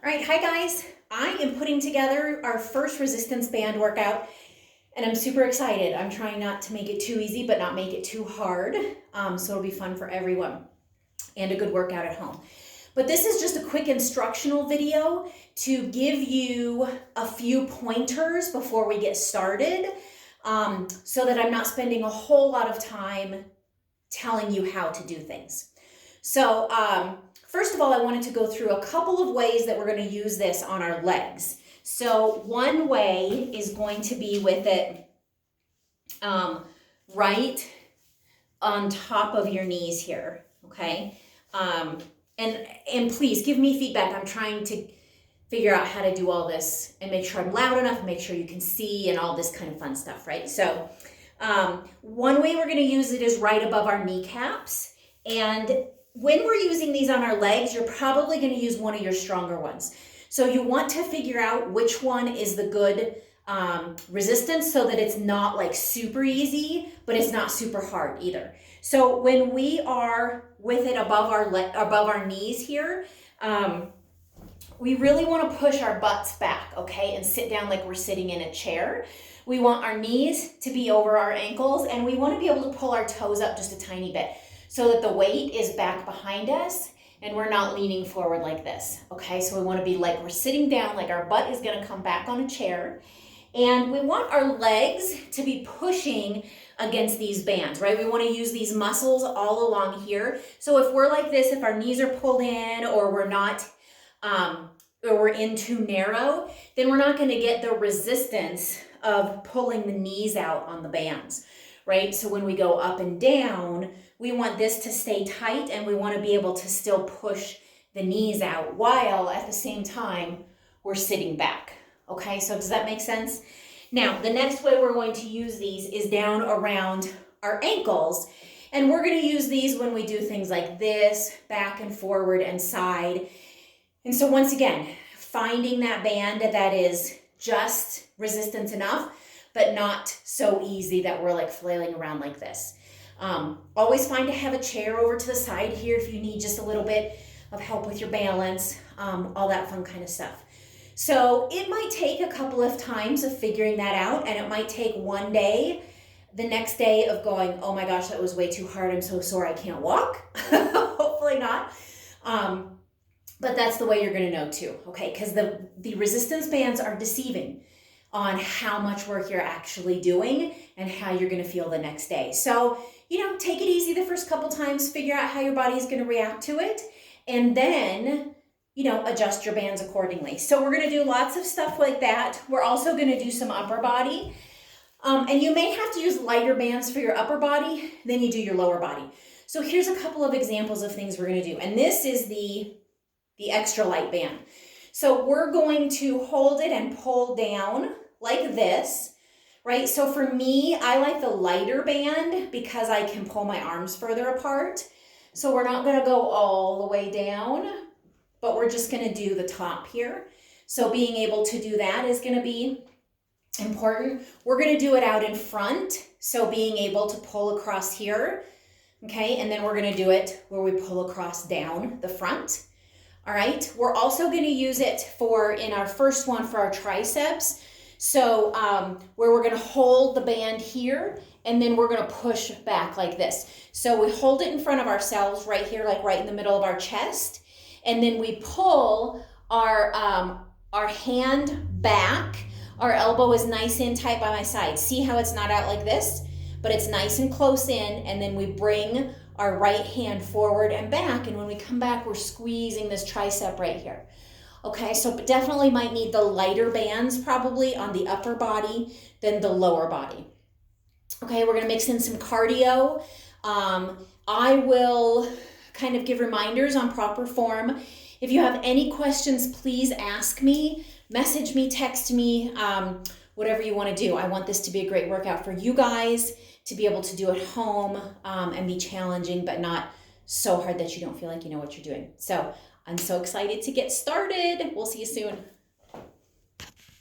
All right, hi guys. I am putting together our first resistance band workout and I'm super excited. I'm trying not to make it too easy but not make it too hard, so it'll be fun for everyone and a good workout at home. But this is just a quick instructional video to give you a few pointers before we get started, so that I'm not spending a whole lot of time telling you how to do things. So first of all, I wanted to go through a couple of ways that we're going to use this on our legs. So one way is going to be with it right on top of your knees here, okay? And please give me feedback. I'm trying to figure out how to do all this and make sure I'm loud enough, make sure you can see and all this kind of fun stuff, right? So one way we're going to use it is right above our kneecaps. And when we're using these on our legs, you're probably going to use one of your stronger ones. So you want to figure out which one is the good resistance so that it's not like super easy, but it's not super hard either. So when we are with it above our knees here, we really want to push our butts back, okay, and sit down like we're sitting in a chair. We want our knees to be over our ankles, and we want to be able to pull our toes up just a tiny bit so that the weight is back behind us and we're not leaning forward like this, okay? So we want to be like we're sitting down, like our butt is going to come back on a chair, and we want our legs to be pushing against these bands, right? We want to use these muscles all along here. So if we're like this, if our knees are pulled in or we're not, or we're in too narrow, then we're not going to get the resistance of pulling the knees out on the bands, right? So when we go up and down, we want this to stay tight and we want to be able to still push the knees out while at the same time we're sitting back. Okay, so does that make sense? Now, the next way we're going to use these is down around our ankles. And we're going to use these when we do things like this, back and forward and side. And so once again, finding that band that is just resistance enough, but not so easy that we're like flailing around like this. Always fine to have a chair over to the side here if you need just a little bit of help with your balance, all that fun kind of stuff. So it might take a couple of times of figuring that out, and it might take one day, the next day of going, oh my gosh, that was way too hard, I'm so sore I can't walk. Hopefully not. But that's the way you're going to know too, okay? Because the resistance bands are deceiving on how much work you're actually doing and how you're going to feel the next day. So, take it easy the first couple times, figure out how your body is going to react to it, and then, adjust your bands accordingly. So we're going to do lots of stuff like that. We're also going to do some upper body. And you may have to use lighter bands for your upper body than you do your lower body. So here's a couple of examples of things we're going to do. And this is the extra light band. So we're going to hold it and pull down like this, right? So for me, I like the lighter band because I can pull my arms further apart. So we're not going to go all the way down, but we're just going to do the top here. So being able to do that is going to be important. We're going to do it out in front. So being able to pull across here, okay? And then we're going to do it where we pull across down the front. All right, we're also going to use it in our first one for our triceps. So where we're going to hold the band here and then we're going to push back like this. So we hold it in front of ourselves right here, like right in the middle of our chest. And then we pull our hand back. Our elbow is nice and tight by my side. See how it's not out like this, but it's nice and close in. And then we bring our right hand forward and back, and when we come back, we're squeezing this tricep right here. Okay, so definitely might need the lighter bands probably on the upper body than the lower body. Okay, we're gonna mix in some cardio. I will kind of give reminders on proper form. If you have any questions, please ask me, message me, text me, whatever you wanna do. I want this to be a great workout for you guys, to be able to do at home and be challenging, but not so hard that you don't feel like you know what you're doing. So I'm so excited to get started. We'll see you soon.